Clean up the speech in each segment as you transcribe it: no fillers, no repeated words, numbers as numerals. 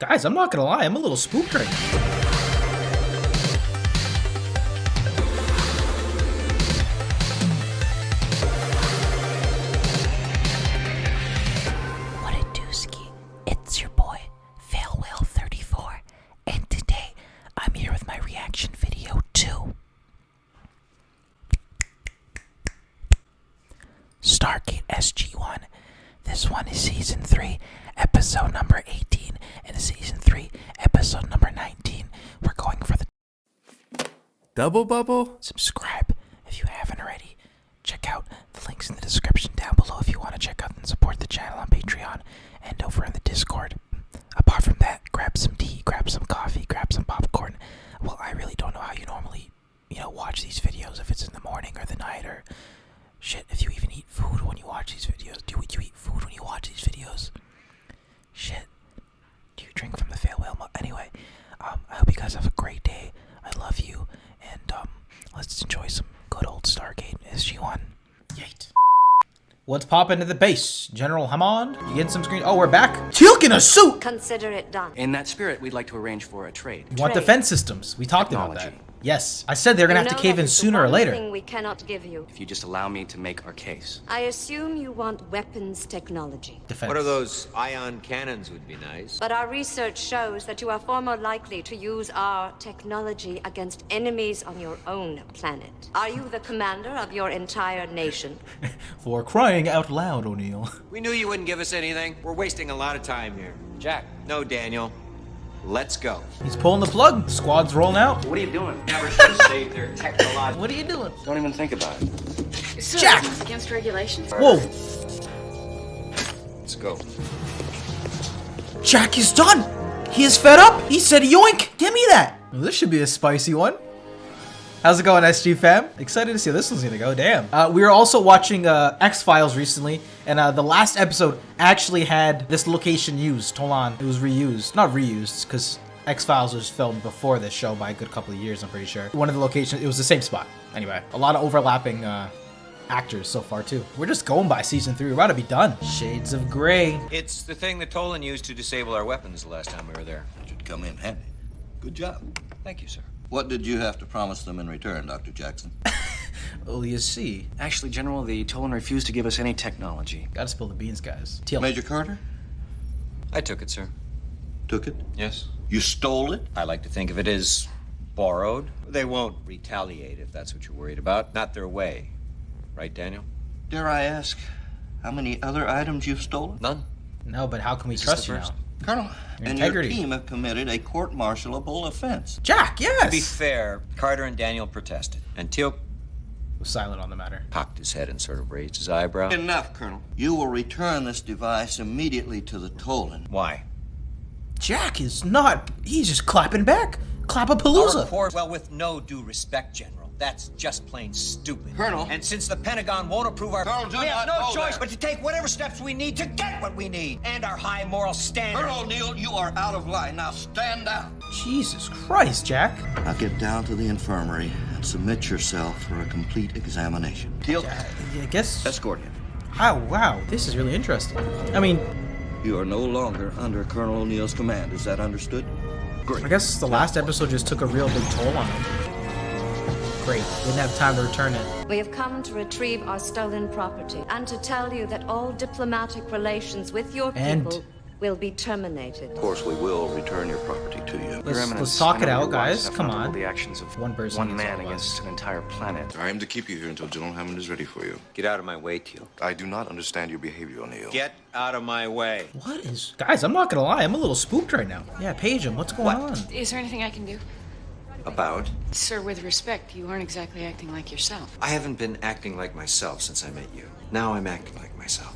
Guys, I'm not gonna lie, I'm a little spooked right now. What it do, Ski? It's your boy, FailWhale34, and today I'm here with my reaction video to Stargate SG-1. This one is Season 3, Episode number 18, and Season 3, Episode number 19. We're going for the Double bubble? subscribe if you haven't already. Check out the links in the description down below if you want to check out and support the channel on Patreon and over in the Discord. Apart from that, grab some tea, grab some coffee, grab some popcorn. Well, I really don't know how you normally, watch these videos, if it's in the morning or the night or shit, if you even eat food when you watch these videos. Do you eat food when you watch these videos? Shit. Do you drink from the fail whale mug? Anyway, I hope you guys have a great day. I love you, and let's enjoy some good old Stargate SG-1. Yate. What's poppin' to the base? General Hammond? You getting some screen? Oh, we're back. Teal'c in a suit! Consider it done. In that spirit, we'd like to arrange for a trade. You want Trade. defense systems. We talked about that. Technology. Yes. I said they're gonna have to cave in sooner or later. Thing we cannot give you. If you just allow me to make our case. I assume you want weapons technology. Defense. What are those ion cannons would be nice. But our research shows that you are far more likely to use our technology against enemies on your own planet. Are you the commander of your entire nation? For crying out loud, O'Neill. We knew you wouldn't give us anything. We're wasting a lot of time here. Jack, No, Daniel. Let's go. He's pulling the plug. The squad's rolling out. what are you doing? Never should have saved their technological. What are you doing? Don't even think about it. So, Jack! it's against regulations? Whoa. Let's go. Jack is done. He is fed up. He said, yoink. Give me that. Well, this should be a spicy one. How's it going, SG fam? Excited to see how this one's gonna go. Damn. We were also watching X-Files recently, and the last episode actually had this location used. Hold on, it was reused. Not reused, because X-Files was filmed before this show by a good couple of years, I'm pretty sure. One of the locations, it was the same spot. Anyway, a lot of overlapping actors so far, too. We're just going by Season 3. We're about to be done. Shades of Grey. It's the thing that Tolan used to disable our weapons the last time we were there. Should come in handy. Good job. Thank you, sir. What did you have to promise them in return, Dr. Jackson? Oh, you see. Actually, General, the Tolan refused to give us any technology. Gotta spill the beans, guys. Teal. Major Carter? I took it, sir. Took it? Yes. You stole it? I like to think of it as borrowed. They won't retaliate if that's what you're worried about. Not their way. Right, Daniel? Dare I ask how many other items you've stolen? None. No, but how can we This is trust the you now? first. Colonel, Your and integrity. your team have committed a court-martialable offense. Jack, To be yes! fair, Carter and Daniel protested, and Teal'c Was silent on the matter. cocked his head and sort of raised his eyebrow. Enough, Colonel. You will return this device immediately to the Tolan. Why? Jack is not. He's just clapping back. Our Clap-a-palooza. report, well, with no due respect, General, that's just plain stupid. Colonel. And since the Pentagon won't approve our... Colonel, do we have not no go choice there. but to take whatever steps we need to get what we need, and our high moral standards. Colonel O'Neill, you are out of line. Now stand down. Jesus Christ, Jack. Now get down to the infirmary and submit yourself for a complete examination. Teal, I guess. escort him. Oh, wow. This is really interesting. I mean, You are no longer under Colonel O'Neill's command. Is that understood? Great. I guess the last episode just took a real big toll on him. Great. Didn't have time to return it. We have come to retrieve our stolen property and to tell you that all diplomatic relations with your And- people will be terminated. Of course, we will return your property to you. Your Let's Eminence, talk I it know out, you're wise guys. enough Come not to on. hold the actions of One person one against man all of us. against an entire planet. I am to keep you here until General Hammond is ready for you. Get out of my way, Teal'c. I do not understand your behavior, O'Neill. Get out of my way. What is. Guys, I'm not gonna lie. I'm a little spooked right now. Yeah, page him. What's going on? Is there anything I can do? About? Sir, with respect, you aren't exactly acting like yourself. I haven't been acting like myself since I met you. Now I'm acting like myself.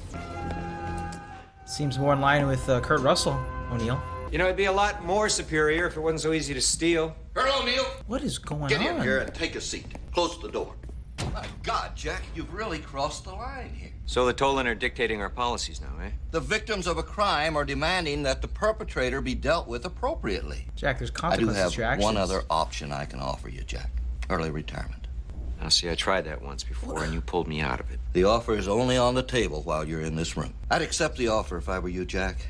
Seems more in line with Kurt Russell, O'Neill. You know, it'd be a lot more superior if it wasn't so easy to steal. Colonel O'Neill, What is going get in on? here and take a seat. Close the door. My God, Jack, you've really crossed the line here. So the Tolan are dictating our policies now, eh? The victims of a crime are demanding that the perpetrator be dealt with appropriately. Jack, there's I do consequences have to your actions. one other option I can offer you, Jack. Early retirement. Now, see, I tried that once before, and you pulled me out of it. The offer is only on the table while you're in this room. I'd accept the offer if I were you, Jack.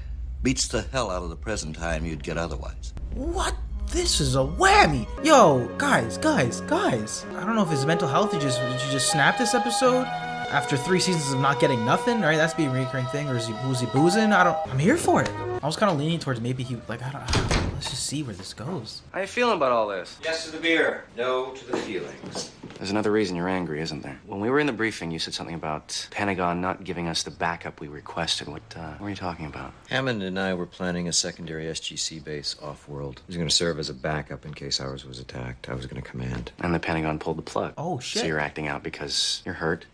Beats the hell out of the present time you'd get otherwise. What? This is a whammy. Yo, guys. I don't know if his mental health, did you just snap this episode? After 3 seasons of not getting nothing, right? That's be a recurring thing, or was he boozing? I'm here for it. I was kind of leaning towards maybe he, like, I don't let's just see where this goes. How you feeling about all this? Yes to the beer, no to the feelings. There's another reason you're angry, isn't there? When we were in the briefing, you said something about Pentagon not giving us the backup we requested. What were you talking about? Hammond and I were planning a secondary SGC base off-world. It was going to serve as a backup in case ours was attacked. I was going to command. And the Pentagon pulled the plug. Oh, shit. So you're acting out because you're hurt?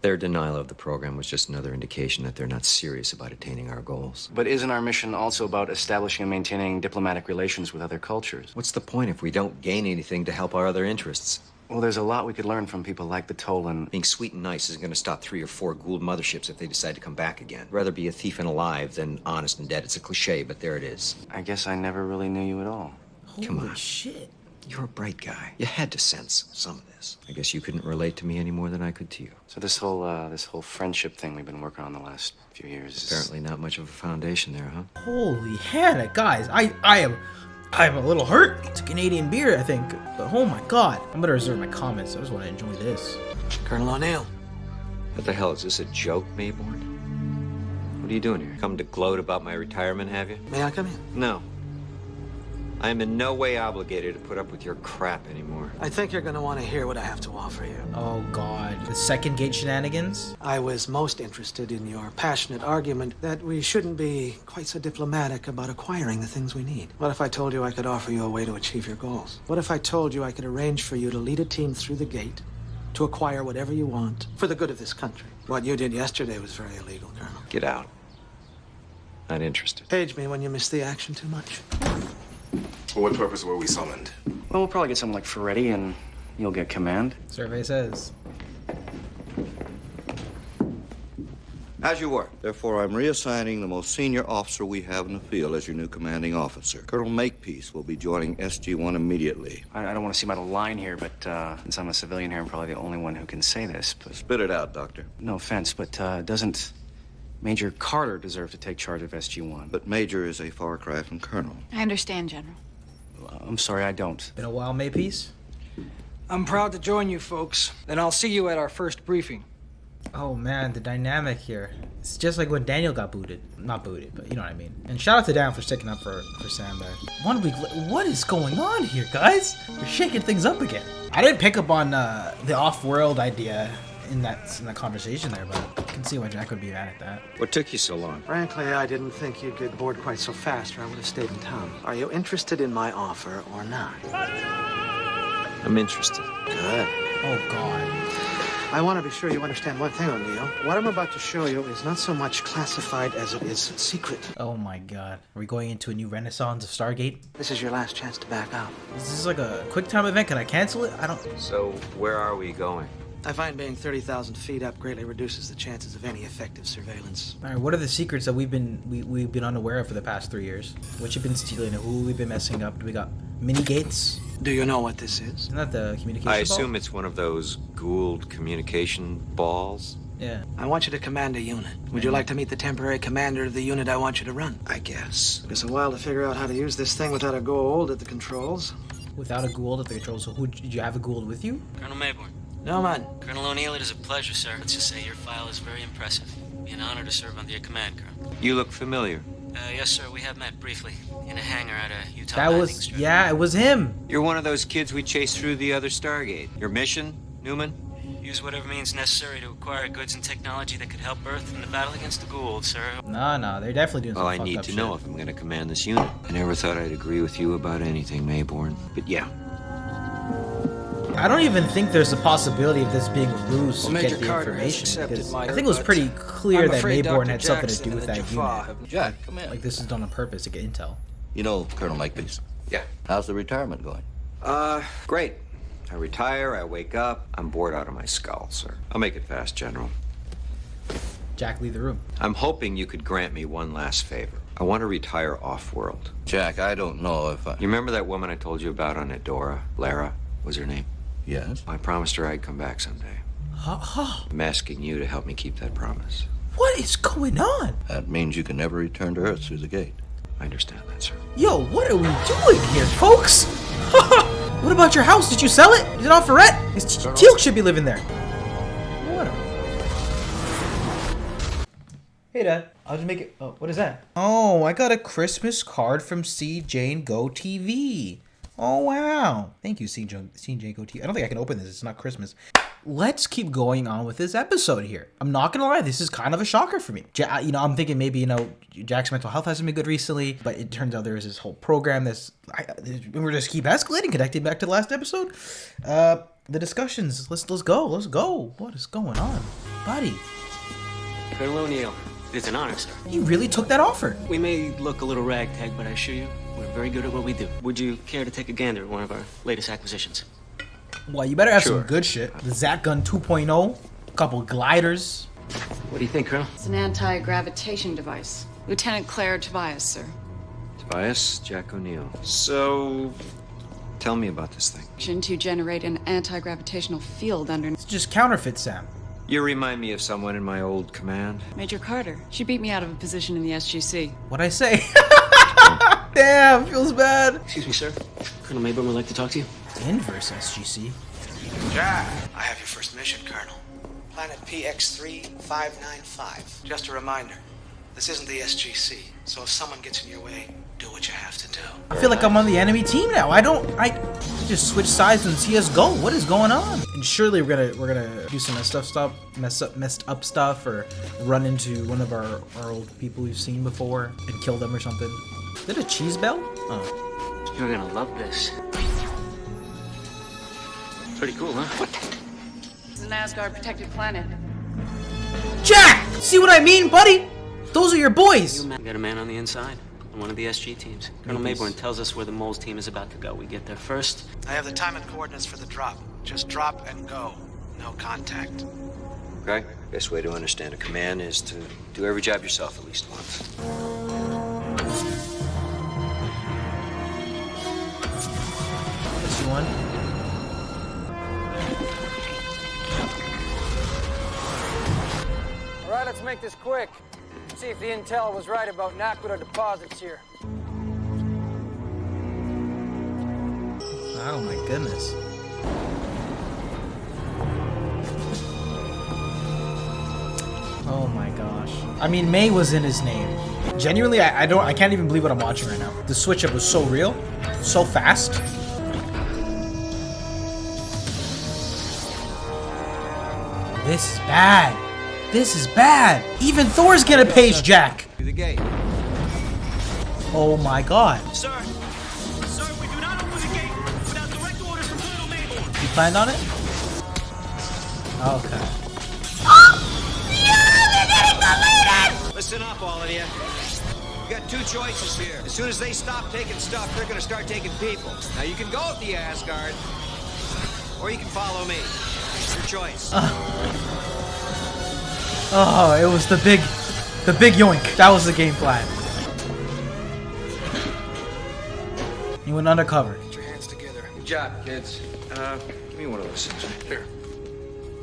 Their denial of the program was just another indication that they're not serious about attaining our goals. But isn't our mission also about establishing and maintaining diplomatic relations with other cultures? What's the point if we don't gain anything to help our other interests? Well, there's a lot we could learn from people like the Tolan. Being sweet and nice isn't going to stop 3 or 4 Gould motherships if they decide to come back again. Rather be a thief and alive than honest and dead. It's a cliche, but there it is. I guess I never really knew you at all. Come Holy on. shit. You're a bright guy. You had to sense some of this. I guess you couldn't relate to me any more than I could to you. So this whole friendship thing we've been working on the last few years is... Apparently not much of a foundation there, huh? Holy Hannah, guys. I'm a little hurt. It's a Canadian beer, I think. But oh my god. I'm gonna reserve my comments. I just want to enjoy this. Colonel O'Neill. What the hell, is this a joke, Mayborn? What are you doing here? Come to gloat about my retirement, have you? May I come in? No. I am in no way obligated to put up with your crap anymore. I think you're going to want to hear what I have to offer you. Oh god. The second gate shenanigans? I was most interested in your passionate argument that we shouldn't be quite so diplomatic about acquiring the things we need. What if I told you I could offer you a way to achieve your goals? What if I told you I could arrange for you to lead a team through the gate to acquire whatever you want for the good of this country? What you did yesterday was very illegal, Colonel. Get out. Not interested. Page me when you miss the action too much. For what purpose were we summoned? Well, we'll probably get someone like Ferretti and you'll get command. Survey says. As you were. Therefore, I'm reassigning the most senior officer we have in the field as your new commanding officer. Colonel Makepeace will be joining SG-1 immediately. I don't want to seem out of line here, but since I'm a civilian here, I'm probably the only one who can say this. But Spit it out, Doctor. no offense, but doesn't Major Carter deserve to take charge of SG-1? But Major is a far cry from Colonel. I understand, General. I'm sorry, I don't. Been a while, Maypeace? I'm proud to join you folks, and I'll see you at our first briefing. Oh man, the dynamic here. It's just like when Daniel got booted. Not booted, but you know what I mean. And shout out to Dan for sticking up for Sam there. 1 week what is going on here, guys? You're shaking things up again. I didn't pick up on the off-world idea in that conversation there, but I can see why Jack would be mad at that. What took you so long? Frankly, I didn't think you'd get bored quite so fast, or I would have stayed in town. Are you interested in my offer or not? I'm interested. Good. Oh god. I want to be sure you understand one thing, O'Neill. What I'm about to show you is not so much classified as it is secret. Oh my god. Are we going into a new renaissance of Stargate? This is your last chance to back out. Is this like a quick time event? Can I cancel it? I don't... So, where are we going? I find being 30,000 feet up greatly reduces the chances of any effective surveillance. Alright, what are the secrets that we've been unaware of for the past 3 years? What you've been stealing, who we've been messing up? Do we got mini gates? Do you know what this is? Isn't that the communication I ball? assume it's one of those Gould communication balls? Yeah. I want you to command a unit. Would you like to meet the temporary commander of the unit I want you to run? I guess. It's a while to figure out how to use this thing without a Gould at the controls. Without a Gould at the controls, so who did you have a Gould with you? Colonel Mayborn. No, man. Colonel O'Neill, it is a pleasure, sir. Let's just say your file is very impressive. It'd be an honor to serve under your command, Colonel. You look familiar. Yes, sir. We have met briefly in a hangar at a Utah That landing was, strip. yeah, it was him. You're one of those kids we chased through the other Stargate. Your mission, Newman? Use whatever means necessary to acquire goods and technology that could help Earth in the battle against the Gould, sir. No, they're definitely doing Well, some I fucked need up to shit. know if I'm going to command this unit. I never thought I'd agree with you about anything, Mayborn. But yeah. I don't even think there's a possibility of this being a ruse Well, to Major get the Carter has information. accepted Because my I think it was but pretty clear I'm that afraid Mayborn Dr. had something to Jackson do with and that Jaffa unit. have- Jack, come in. Like this is done on purpose to get intel. You know Colonel Makepeace. Yeah. How's the retirement going? Great. I retire, I wake up, I'm bored out of my skull, sir. I'll make it fast, General. Jack, leave the room. I'm hoping you could grant me one last favor. I want to retire off-world. Jack, I don't know if I... You remember that woman I told you about on Edora? Lara was her name? Yes? I promised her I'd come back someday. I'm asking you to help me keep that promise. What is going on? That means you can never return to Earth through the gate. I understand that, sir. Yo, what are we doing here, folks? What about your house? Did you sell it? Is it on for rent? Teal'c should be living there. What? Hey, Dad. I'll just make it. Oh, what is that? Oh, I got a Christmas card from CJ Go TV. Oh, wow. Thank you, CJ Go TV. I don't think I can open this. It's not Christmas. Let's keep going on with this episode here. I'm not gonna lie, this is kind of a shocker for me. I'm thinking maybe, Jack's mental health hasn't been good recently, but it turns out there is this whole program we're just keep escalating, connecting back to the last episode. The discussions, let's go. What is going on? Buddy. Colonel O'Neill, it's an honor, sir. He really took that offer. We may look a little ragtag, but I assure you, we're very good at what we do. Would you care to take a gander at one of our latest acquisitions? Well, you better have some good shit. The Zat Gun 2.0, a couple gliders. What do you think, Colonel? It's an anti-gravitation device. Lieutenant Claire Tobias, sir. Tobias, Jack O'Neill. So, tell me about this thing. To generate an anti-gravitational field under... It's just counterfeit, Sam. You remind me of someone in my old command. Major Carter. She beat me out of a position in the SGC. What'd I say? Damn, feels bad. Excuse me, sir. Colonel Mayburn would like to talk to you. Inverse SGC. Jack, I have your first mission, Colonel. Planet PX-3595. Just a reminder, this isn't the SGC, so if someone gets in your way, do what you have to do. I feel like I'm on the enemy team now. I just switch sides in CS:GO. What is going on? And surely we're gonna do some messed up stuff, or run into one of our old people we've seen before and kill them or something. Is that a cheese bell? Oh. You're gonna love this. Pretty cool, huh? It's an Asgard protected planet. Jack! See what I mean, buddy? Those are your boys! You got a man on the inside, on one of the SG teams. Colonel Mayburn tells us where the mole's team is about to go. We get there first. I have the time and coordinates for the drop. Just drop and go. No contact. Okay? Best way to understand a command is to do every job yourself at least once. SG-1. All right, let's make this quick. See if the intel was right about Nakuda deposits here. Oh my goodness. Oh my gosh. I mean, May was in his name. Genuinely, I can't even believe what I'm watching right now. The switch up was so real, so fast. This is bad. This is bad. Even Thor's gonna page Jack. Through the gate. Oh my god. Sir, we do not open the gate without direct orders from Colonel Mayburn. You planned on it? Okay. Listen up, all of you. You got two choices here. As soon as they stop taking stuff, they're gonna start taking people. Now you can go with the Asgard, or you can follow me. Your choice. Oh, it was the big yoink. That was the game plan. He went undercover. Put your hands together. Good job, kids. Give me one of those things right here.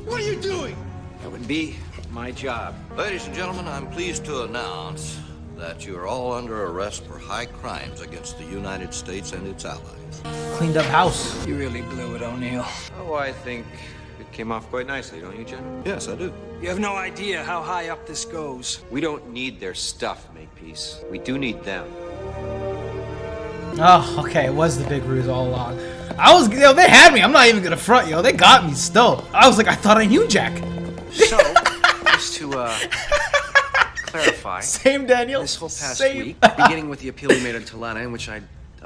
What are you doing? That would be my job. Ladies and gentlemen, I'm pleased to announce that you are all under arrest for high crimes against the United States and its allies. Cleaned up house. You really blew it, O'Neill. Oh, I think it came off quite nicely, don't you, General? Yes, I do. You have no idea how high up this goes. We don't need their stuff, Makepeace. We do need them. Oh, okay. It was the big ruse all along. They had me. I'm not even gonna front, yo. They got me still. I was like, I thought I knew Jack. So, just to clarify. Same Daniel. This whole past Same. week, beginning with the appeal we made on Talana, in which I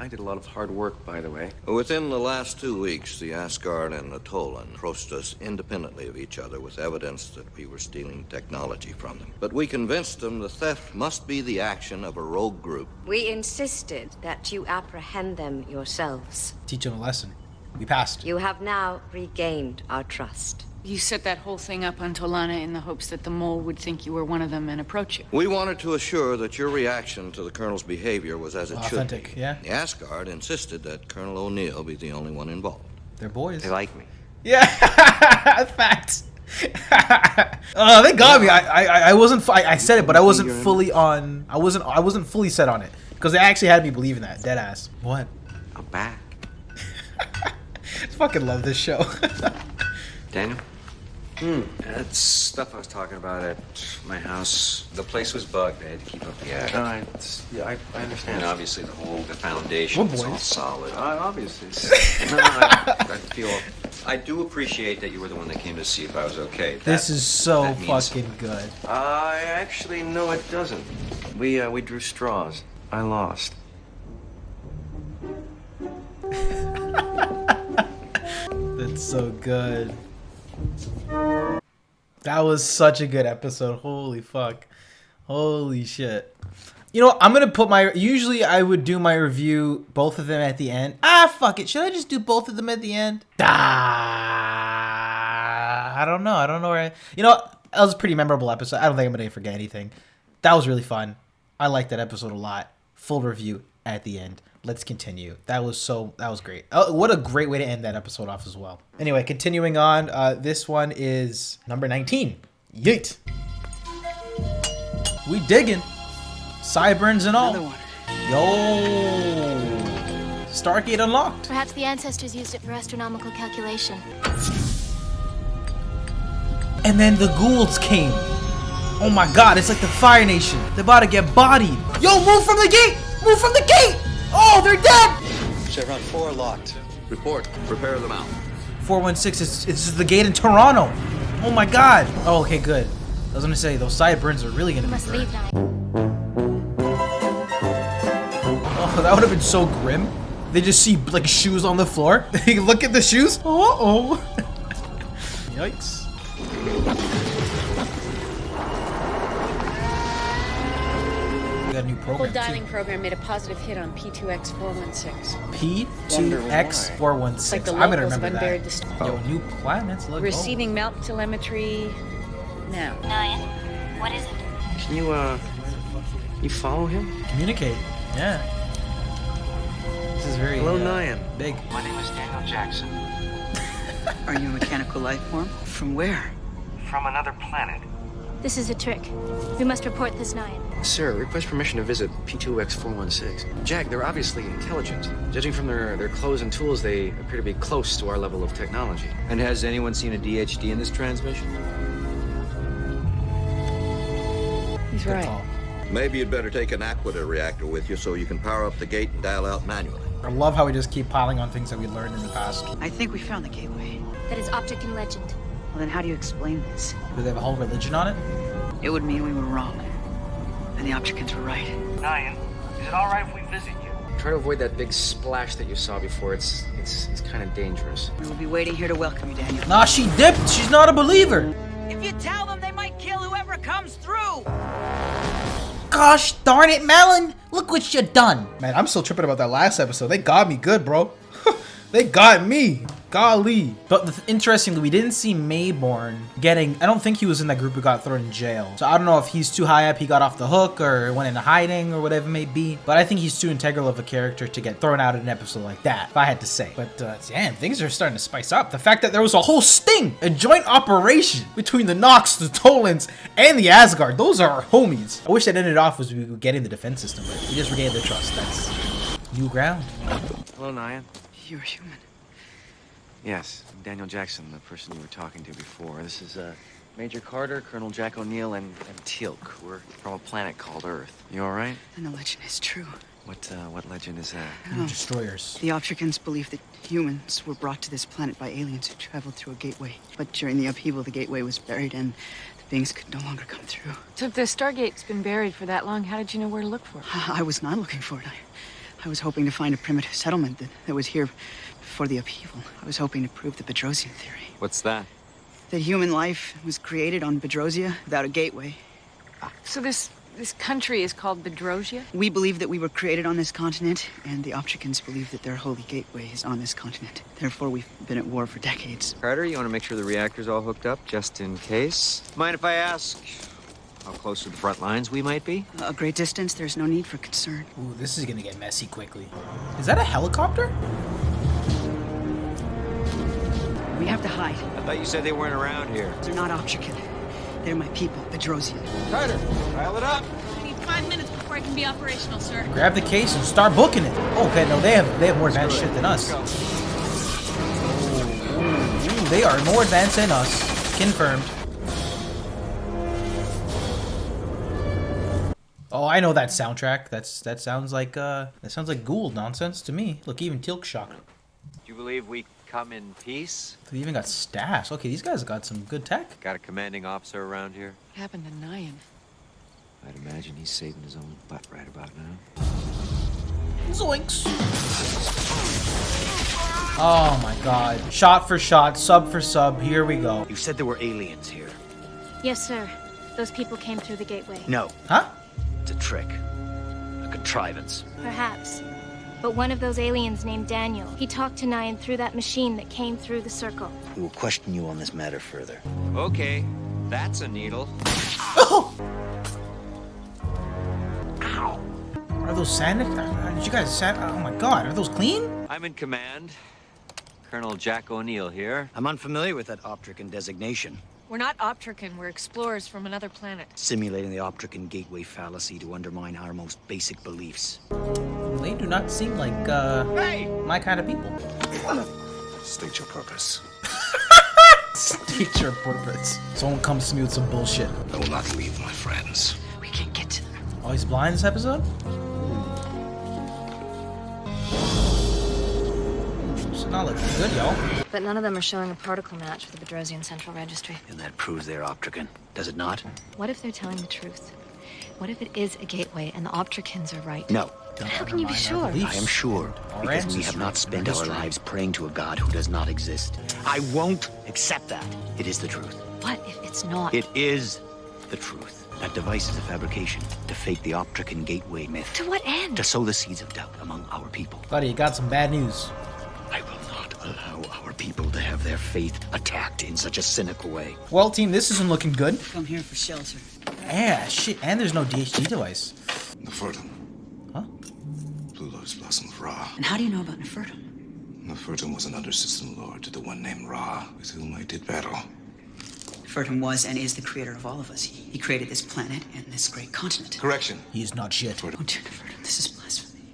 did a lot of hard work, by the way. Within the last 2 weeks, the Asgard and the Tolan approached us independently of each other with evidence that we were stealing technology from them. But we convinced them the theft must be the action of a rogue group. We insisted that you apprehend them yourselves. Teach him a lesson. We passed. You have now regained our trust. You set that whole thing up on Tolana in the hopes that the mole would think you were one of them and approach you. We wanted to assure that your reaction to the Colonel's behavior was as it Authentic, should be. yeah. The Asgard insisted that Colonel O'Neill be the only one involved. They're boys. They like me. Yeah, facts. They got me. I wasn't. I said it, but I wasn't fully on. I wasn't fully set on it because they actually had me believing that. Dead ass. What? I'm back. I fucking love this show. Daniel? That stuff I was talking about at my house. The place was bugged. I had to keep up the act. I understand. And obviously the foundation is all boys. solid. Obviously. I do appreciate that you were the one that came to see if I was okay. This is so that means fucking good. Actually, no, it doesn't. We drew straws. I lost. That's so good. That was such a good episode. Holy fuck. Holy shit. You know, I'm gonna put my... Usually I would do my review, both of them at the end. Fuck it. Should I just do both of them at the end? I don't know. I don't know where You know, that was a pretty memorable episode. I don't think I'm gonna forget anything. That was really fun. I liked that episode a lot. Full review at the end. Let's continue. That was great. Oh, what a great way to end that episode off as well. Anyway, continuing on. This one is number 19. Yeet. We digging. Sideburns and all. Another one. Yo. Stargate unlocked. Perhaps the ancestors used it for astronomical calculation. And then the Goulds came. Oh my god, it's like the Fire Nation. They're about to get bodied. Yo, move from the gate! Move from the gate! Oh, they're dead! Chevron 4 locked. Report. Prepare them out. 416, it's the gate in Toronto. Oh my god. Oh, okay, good. I was gonna say, those sideburns are really gonna be burned. Leave now. Oh, that would have been so grim. They just see, like, shoes on the floor. They look at the shoes. Uh-oh. Yikes. A new program. Whole dining program made a positive hit on P2X416. P2X416. Like the I'm gonna locals remember of unburied that. dist- Yo, new planets. Let's go. Receiving mount telemetry now. Nyan, what is it? Can you follow him? Communicate. Yeah. This is very Hello, Nyan. Big. My name is Daniel Jackson. Are you a mechanical life form? From where? From another planet. This is a trick. We must report this, Nyan. Sir, request permission to visit P2X416. Jack, they're obviously intelligent. Judging from their clothes and tools, they appear to be close to our level of technology. And has anyone seen a DHD in this transmission? He's Good right. call. Maybe you'd better take an Aquita reactor with you so you can power up the gate and dial out manually. I love how we just keep piling on things that we learned in the past. I think we found the gateway. That is object in legend. Well, then how do you explain this? Do they have a whole religion on it? It would mean we were wrong. And the Objects were right. Nyan, is it all right if we visit you? Try to avoid that big splash that you saw before. It's kind of dangerous. We will be waiting here to welcome you, Daniel. Nah, she dipped. She's not a believer. If you tell them, they might kill whoever comes through! Gosh darn it, Melon. Look what you done. Man, I'm still tripping about that last episode. They got me good, bro. They got me. Golly. But interestingly, we didn't see Mayborn getting... I don't think he was in that group who got thrown in jail. So I don't know if he's too high up, he got off the hook, or went into hiding, or whatever it may be. But I think he's too integral of a character to get thrown out in an episode like that, if I had to say. But, damn, things are starting to spice up. The fact that there was a whole sting, a joint operation between the Nox, the Tolans, and the Asgard. Those are our homies. I wish that ended off as we were getting the defense system, but we just regained their trust. That's new ground. Hello, Nyan. You're human. Yes, I'm Daniel Jackson, the person you were talking to before. This is Major Carter, Colonel Jack O'Neill, and Teal'c. We're from a planet called Earth. You all right? And the legend is true. What legend is that? New destroyers. The Objects believe that humans were brought to this planet by aliens who traveled through a gateway. But during the upheaval, the gateway was buried and the beings could no longer come through. So if the Stargate's been buried for that long, how did you know where to look for it? I was not looking for it. I was hoping to find a primitive settlement that was here before the upheaval. I was hoping to prove the Bedrosian theory. What's that? That human life was created on Bedrosia without a gateway. So this country is called Bedrosia? We believe that we were created on this continent, and the Objects believe that their holy gateway is on this continent. Therefore, we've been at war for decades. Carter, you want to make sure the reactor's all hooked up, just in case? Mind if I ask how close to the front lines we might be? A great distance, there's no need for concern. Ooh, this is gonna get messy quickly. Is that a helicopter? We have to hide. I thought you said they weren't around here. They're not Optrican. They're my people, Bedrosian. Carter, dial it up. I need 5 minutes before I can be operational, sir. Grab the case and start booking it. Oh, okay, no, they have more advanced shit than us. Ooh, they are more advanced than us. Confirmed. Oh, I know that soundtrack. That sounds like Gould nonsense to me. Look, even Teal'c's shocked. Do you believe we come in peace? They even got staffs. Okay, these guys got some good tech. Got a commanding officer around here? What happened to Nyan? I'd imagine he's saving his own butt right about now. Zoinks. Oh my god. Shot for shot, sub for sub. Here we go. You said there were aliens here. Yes, sir. Those people came through the gateway. No. Huh? It's a trick. A contrivance. Perhaps. But one of those aliens named Daniel, he talked to Nyan through that machine that came through the circle. We will question you on this matter further. Okay, that's a needle. Oh! Ow. Are those sand? Did you guys sand? Oh my god, are those clean? I'm in command. Colonel Jack O'Neill here. I'm unfamiliar with that Optrican designation. We're not Optrican, we're explorers from another planet. Simulating the Optrican gateway fallacy to undermine our most basic beliefs. They do not seem like, my kind of people. State your purpose. State your purpose. Someone comes to me with some bullshit. I will not leave my friends. We can't get to them. Oh, he's blind this episode? It's not looking good, y'all. But none of them are showing a particle match for the Bedrosian Central Registry. And that proves they're Optrican, does it not? What if they're telling the truth? What if it is a gateway and the Optricans are right? No. How can you be sure? I am sure, because we have not spent our lives praying to a god who does not exist. I won't accept that. It is the truth. What if it's not? It is the truth. That device is a fabrication to fake the Optrican gateway myth. To what end? To sow the seeds of doubt among our people. Buddy, you got some bad news. I will not allow our people to have their faith attacked in such a cynical way. Well, team, this isn't looking good. Come here for shelter. Yeah, shit, and there's no DHD device. Nefertum. Huh? Blue Lotus Blossom of Ra. And how do you know about Nefertum? Nefertum was an under-system lord to the one named Ra, with whom I did battle. Nefertum was and is the creator of all of us. He created this planet and this great continent. Correction. He's not shit. Oh, dear Nefertum, this is blasphemy.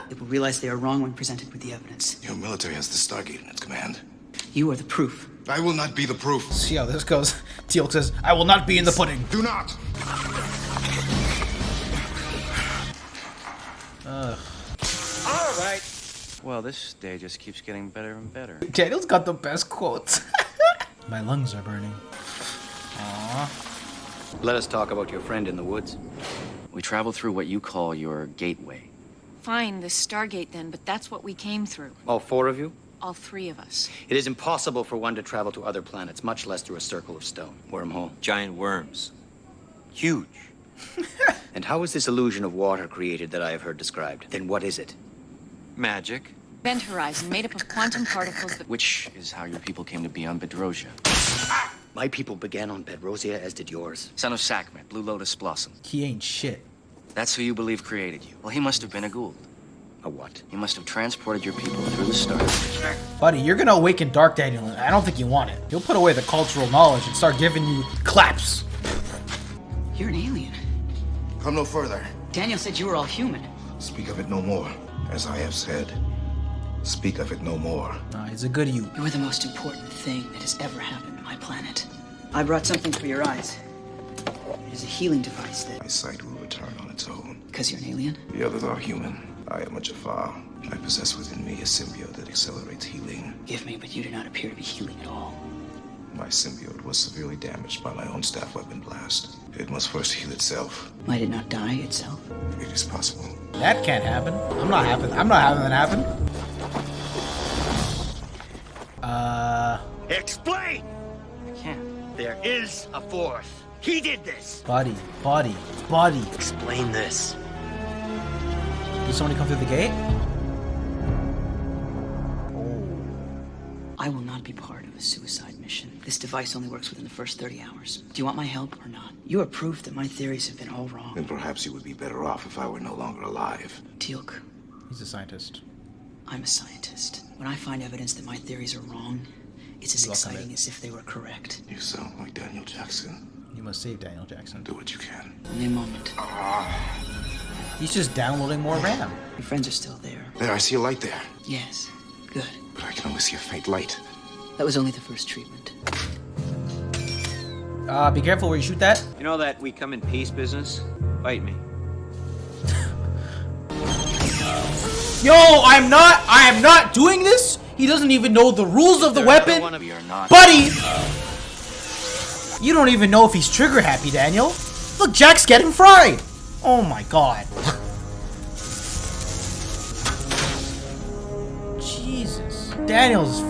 They will realize they are wrong when presented with the evidence. Your military has the Stargate in its command. You are the proof. I will not be the proof. See how this goes. Teal'c says, I will not be in the pudding. Do not! All right. Well, this day just keeps getting better and better. Daniel's got the best quotes. My lungs are burning. Aww. Let us talk about your friend in the woods. We traveled through what you call your gateway. Fine, the Stargate then, but that's what we came through. All four of you? All three of us. It is impossible for one to travel to other planets, much less through a circle of stone. Wormhole. Giant worms. Huge. And how is this illusion of water created that I have heard described? Then what is it? Magic. Event horizon made up of quantum particles that... Which is how your people came to be on Bedrosia. My people began on Bedrosia, as did yours. Son of Sakmet, Blue Lotus Blossom. He ain't shit. That's who you believe created you. Well, he must have been a Gould. A what? He must have transported your people through the stars. Buddy, you're gonna awaken Dark Daniel, and I don't think you want it. He'll put away the cultural knowledge and start giving you claps. You're an alien. Come no further. Daniel said you were all human. Speak of it no more. As I have said, speak of it no more. Nah, he's a good you. You're the most important thing that has ever happened to my planet. I brought something for your eyes. It is a healing device that... My sight will return on its own. Because you're an alien? The others are human. I am a Jafar. I possess within me a symbiote that accelerates healing. Give me, but you do not appear to be healing at all. My symbiote was severely damaged by my own staff weapon blast. It must first heal itself. Might it not die itself? It is possible. That can't happen. I'm not having that happen. Explain! I can't. There is a fourth. He did this. Buddy. Explain this. Did somebody come through the gate? I will not be part of a suicide mission. This device only works within the first 30 hours. Do you want my help or not? You are proof that my theories have been all wrong. Then perhaps you would be better off if I were no longer alive. Teal'c. He's a scientist. I'm a scientist. When I find evidence that my theories are wrong, It's as exciting as if they were correct. You sound like Daniel Jackson. You must save Daniel Jackson. Do what you can. Only a moment. He's just downloading more RAM. Your friends are still there. There, I see a light there. Yes. Good. But I can only see a faint light. That was only the first treatment. Be careful where you shoot that. You know that we come in peace business? Fight me. Yo, I am not doing this. He doesn't even know the rules of the weapon. One of you are not. Buddy! You don't even know if he's trigger happy, Daniel. Look, Jack's getting fried. Oh my god. Jesus. Daniel's...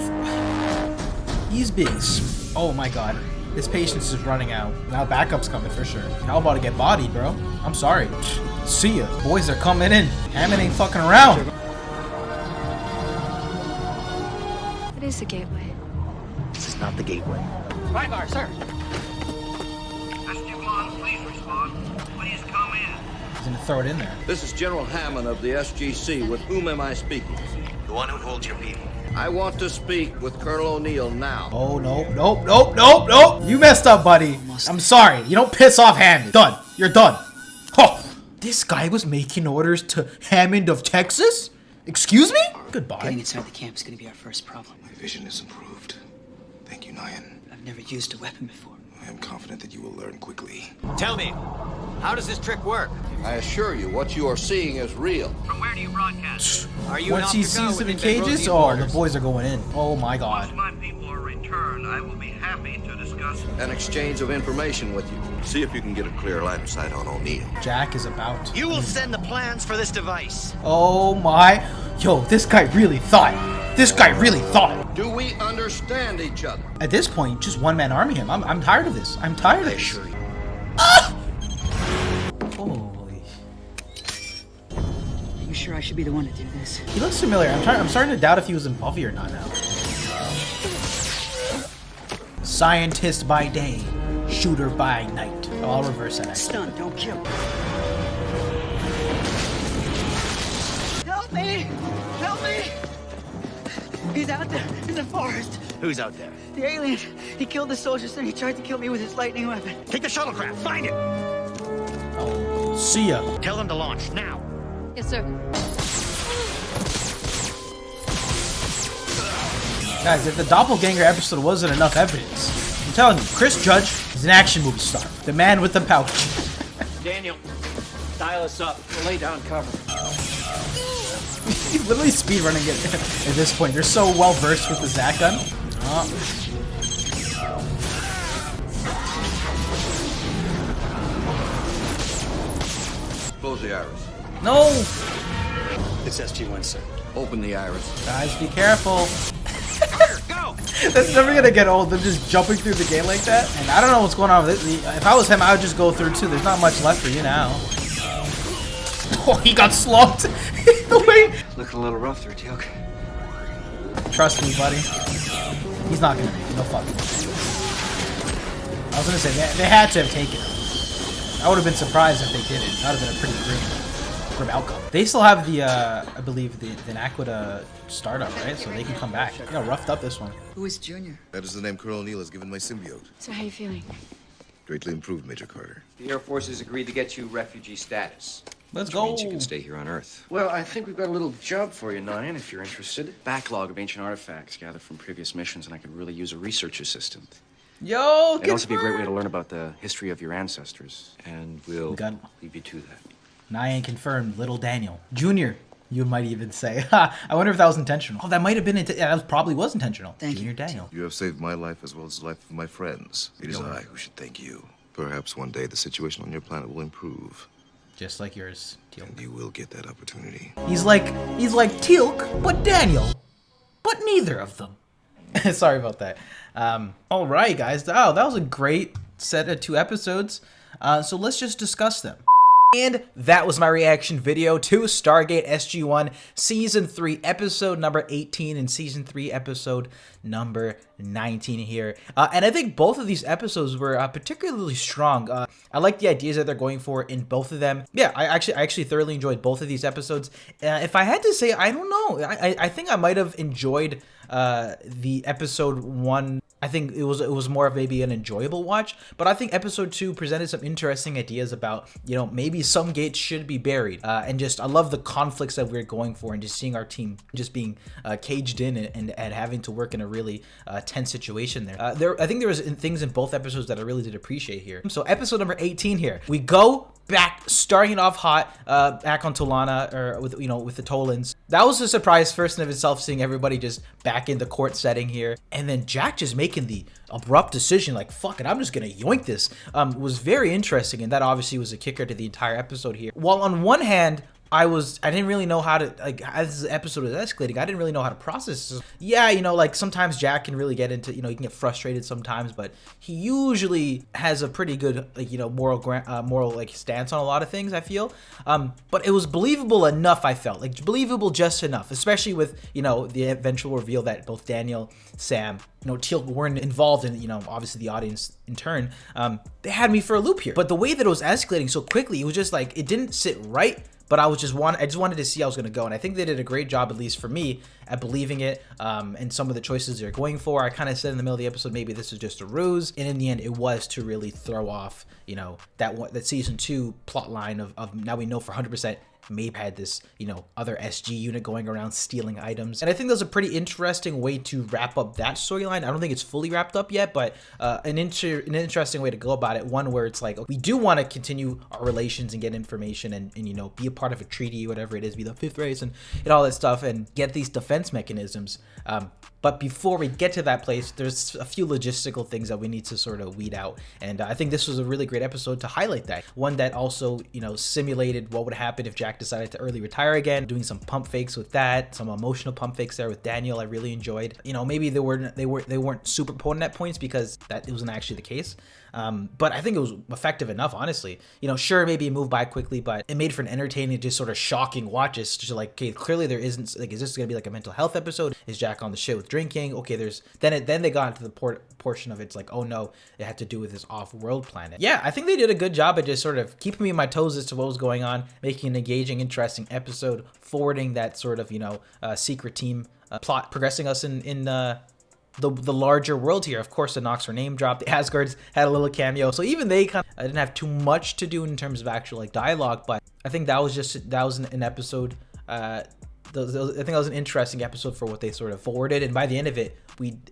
He's being... Oh my god. His patience is running out. Now backup's coming for sure. How about to get bodied, bro? I'm sorry. See ya. Boys are coming in. Hammond ain't fucking around. It is the gateway. This is not the gateway. Rygar, sir. SG-1, please respond. Please come in. He's gonna throw it in there. This is General Hammond of the SGC. With whom am I speaking? The one who holds your people. I want to speak with Colonel O'Neill now. Oh, nope. You messed up, buddy. I'm sorry. You don't piss off Hammond. Done. You're done. Oh, this guy was making orders to Hammond of Texas? Excuse me? Goodbye. Getting inside the camp is going to be our first problem. My vision is improved. Thank you, Nyan. I've never used a weapon before. I am confident that you will learn quickly. Tell me, how does this trick work? I assure you, what you are seeing is real. From where do you broadcast? Are you Once he sees them in cages, oh, the boys are going in. Oh my god. Once my people are returned, I will be happy to discuss An exchange of information with you. See if you can get a clear line of sight on O'Neill. Jack is about to... You will send the plans for this device. Oh my... Yo, this guy really thought. Do we understand each other? At this point, just one-man army him. I'm tired of this. I'm tired of this. Sure. Holy... Are you sure I should be the one to do this? He looks familiar. I'm starting to doubt if he was in Buffy or not now. Scientist by day, shooter by night. Oh, I'll reverse that. Stun, don't kill. Help me! Help me! He's out there in the forest. Who's out there? The alien. He killed the soldiers, then he tried to kill me with his lightning weapon. Take the shuttlecraft. Find it. Oh, see ya. Tell them to launch now. Yes, sir. Guys, if the doppelganger episode wasn't enough evidence, I'm telling you, Chris Judge is an action movie star. The man with the pouch. Daniel, dial us up. We'll lay down cover. He's literally speedrunning it at this point. You're so well versed with the Zach gun. Close the iris. No! It's SG-1, sir. Open the iris. Guys, be careful. Go! That's never gonna get old, them just jumping through the gate like that. And I don't know what's going on with it. If I was him, I would just go through too. There's not much left for you now. Oh, he got slumped. The way... Looking a little rough there, Teal'c. Trust me, buddy. He's not gonna make it. No fucking way. I was gonna say, they had to have taken him. I would have been surprised if they didn't. That would have been a pretty grim outcome. They still have the, I believe, the Naquita startup, right? So they can come back. They got roughed up this one. Who is Junior? That is the name Colonel O'Neill has given my symbiote. So how you feeling? Greatly improved, Major Carter. The Air Force has agreed to get you refugee status. Let's Which go. means you can stay here on Earth. Well, I think we've got a little job for you, Nyan, if you're interested. Backlog of ancient artifacts gathered from previous missions, and I could really use a research assistant. Yo, It'd also be a great way to learn about the history of your ancestors, and we'll leave you to that. Nyan confirmed, little Daniel. Junior, you might even say. Ha, I wonder if that was intentional. Oh, that might have been, yeah, that probably was intentional. Junior Daniel. You have saved my life as well as the life of my friends. It is I who should thank you. Perhaps one day the situation on your planet will improve. Just like yours, Teal'c. And you will get that opportunity. He's like Teal'c, but Daniel. But neither of them. Sorry about that. All right, guys. Oh, that was a great set of 2 episodes. So let's just discuss them. And that was my reaction video to Stargate SG-1 Season 3, Episode number 18 and Season 3, Episode number 19 here. And I think both of these episodes were particularly strong. I like the ideas that they're going for in both of them. Yeah, I actually thoroughly enjoyed both of these episodes. If I had to say, I don't know. I think I might have enjoyed the Episode 1. I think it was more of maybe an enjoyable watch, but I think Episode 2 presented some interesting ideas about, you know, maybe some gates should be buried, and just I love the conflicts that we're going for, and just seeing our team just being caged in and having to work in a really tense situation there. I think there was things in both episodes that I really did appreciate here. So episode number 18 here, we go back, starting it off hot, back on Tolana, or with, you know, with the Tolans. That was a surprise first in of itself, seeing everybody just back in the court setting here, and then Jack just making the abrupt decision, like, fuck it, I'm just gonna yoink this, was very interesting, and that obviously was a kicker to the entire episode here. While on one hand, I didn't really know how to, like, as the episode was escalating, I didn't really know how to process this. Yeah, you know, like, sometimes Jack can really get into, you know, he can get frustrated sometimes, but he usually has a pretty good, like, you know, moral like stance on a lot of things, I feel. But it was believable enough, I felt, like, believable just enough, especially with, you know, the eventual reveal that both Daniel, Sam, you know, Teal weren't involved in, you know, obviously the audience in turn. They had me for a loop here. But the way that it was escalating so quickly, it was just like, it didn't sit right. But I just wanted to see how I was going to go, and I think they did a great job, at least for me, at believing it, and some of the choices they're going for. I kind of said in the middle of the episode, maybe this is just a ruse, and in the end, it was to really throw off, you know, that season 2 plot line of now we know for 100% Maeve had this, you know, other SG unit going around stealing items. And I think that was a pretty interesting way to wrap up that storyline. I don't think it's fully wrapped up yet, but an interesting way to go about it. One where it's like, we do want to continue our relations and get information and, you know, be a part of a treaty, whatever it is, be the fifth race and all that stuff, and get these defense mechanisms. But before we get to that place, there's a few logistical things that we need to sort of weed out. And I think this was a really great episode to highlight that. One that also, you know, simulated what would happen if Jack decided to early retire again, doing some pump fakes with that, some emotional pump fakes there with Daniel I really enjoyed. You know, maybe they weren't super potent at points because that it wasn't actually the case. But I think it was effective enough, honestly. You know, sure, maybe it moved by quickly, but it made for an entertaining, just sort of shocking watch. It's just like, okay, clearly there isn't, like, is this gonna be like a mental health episode? Is Jack on the shit with drinking? Okay, then they got into the portion of it's like, oh no, it had to do with this off-world planet. Yeah, I think they did a good job at just sort of keeping me on my toes as to what was going on, making an engaging, interesting episode, forwarding that sort of, you know, secret team plot, progressing us in the larger world here. Of course, the Nox were name dropped. The Asgards had a little cameo, so even they kind of didn't have too much to do in terms of actual like dialogue. But I think that was an episode. I think that was an interesting episode for what they sort of forwarded, and by the end of it,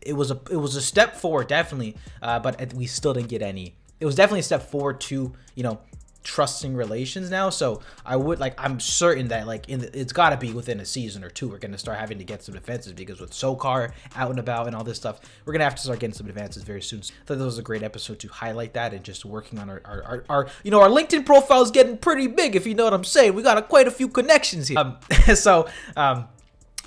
it was a step forward, definitely. But we still didn't get any. It was definitely a step forward to, you know, trusting relations now. So I'm certain that like it's got to be within a season or two we're going to start having to get some advances, because with Sokar out and about and all this stuff, we're going to have to start getting some advances very soon. So I thought that was a great episode to highlight that, and just working on our you know, our LinkedIn profile is getting pretty big, if you know what I'm saying. We got quite a few connections here.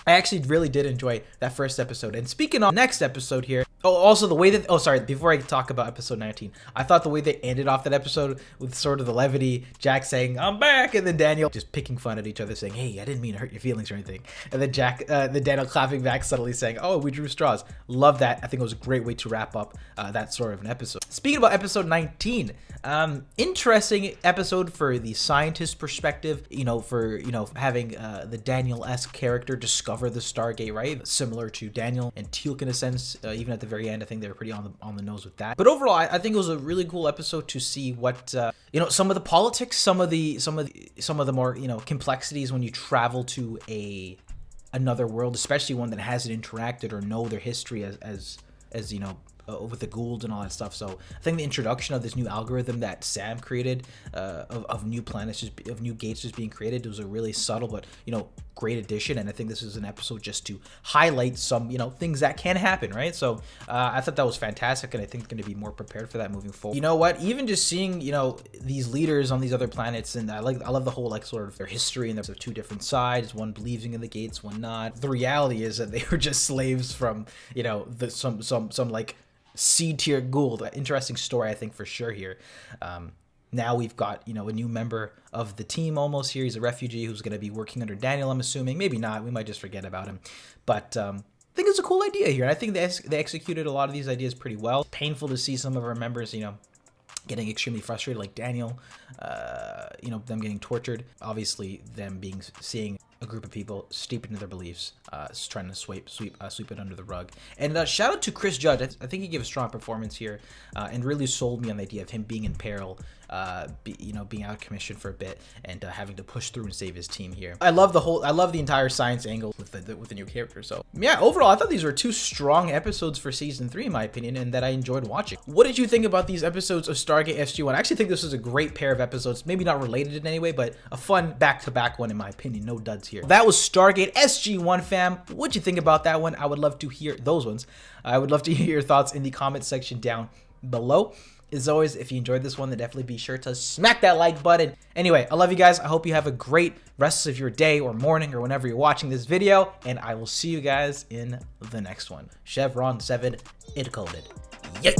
I actually really did enjoy that first episode. And speaking of next episode here, also the way that, before I talk about episode 19, I thought the way they ended off that episode with sort of the levity, Jack saying, I'm back, and then Daniel just picking fun at each other saying, hey, I didn't mean to hurt your feelings or anything. And then Daniel clapping back subtly saying, oh, we drew straws. Love that. I think it was a great way to wrap up that sort of an episode. Speaking about episode 19, interesting episode for the scientist perspective, you know, for, you know, having the Daniel-esque character discover the Stargate, right? Similar to Daniel and Teal'c in a sense. Even at the very end, I think they were pretty on the nose with that. But overall, I think it was a really cool episode to see what you know, some of the politics, some of the more, you know, complexities when you travel to another world, especially one that hasn't interacted or know their history as you know, with the Gould and all that stuff. So I think the introduction of this new algorithm that Sam created, of new planets, of new gates just being created, was a really subtle but, you know, great addition. And I think this is an episode just to highlight some, you know, things that can happen, right? So I thought that was fantastic, and I think going to be more prepared for that moving forward. You know what? Even just seeing, you know, these leaders on these other planets, and I love the whole like sort of their history, and there's two different sides, one believing in the gates, one not. The reality is that they were just slaves from, you know, some like C-tier Gould. Interesting story, I think, for sure here. now we've got, you know, a new member of the team almost here. He's a refugee who's going to be working under Daniel, I'm assuming. Maybe not. We might just forget about him. But I think it's a cool idea here. And I think they executed a lot of these ideas pretty well. It's painful to see some of our members, you know, getting extremely frustrated, like Daniel, you know, them getting tortured. Obviously, them seeing a group of people steeped into their beliefs, trying to sweep it under the rug. And shout out to Chris Judge. I think he gave a strong performance here, and really sold me on the idea of him being in peril, you know, being out of commission for a bit and having to push through and save his team here. I love the entire science angle with the new character. So yeah, overall, I thought these were 2 strong episodes for season 3, in my opinion, and that I enjoyed watching. What did you think about these episodes of Stargate SG-1? I actually think this was a great pair of episodes, maybe not related in any way, but a fun back-to-back one in my opinion. No duds here. That was Stargate SG-1, fam. What'd you think about that one? I would love to hear those ones. I would love to hear your thoughts in the comment section down below. As always, if you enjoyed this one, then definitely be sure to smack that like button. Anyway, I love you guys. I hope you have a great rest of your day or morning or whenever you're watching this video, and I will see you guys in the next one. Chevron 7, it coded. Yay!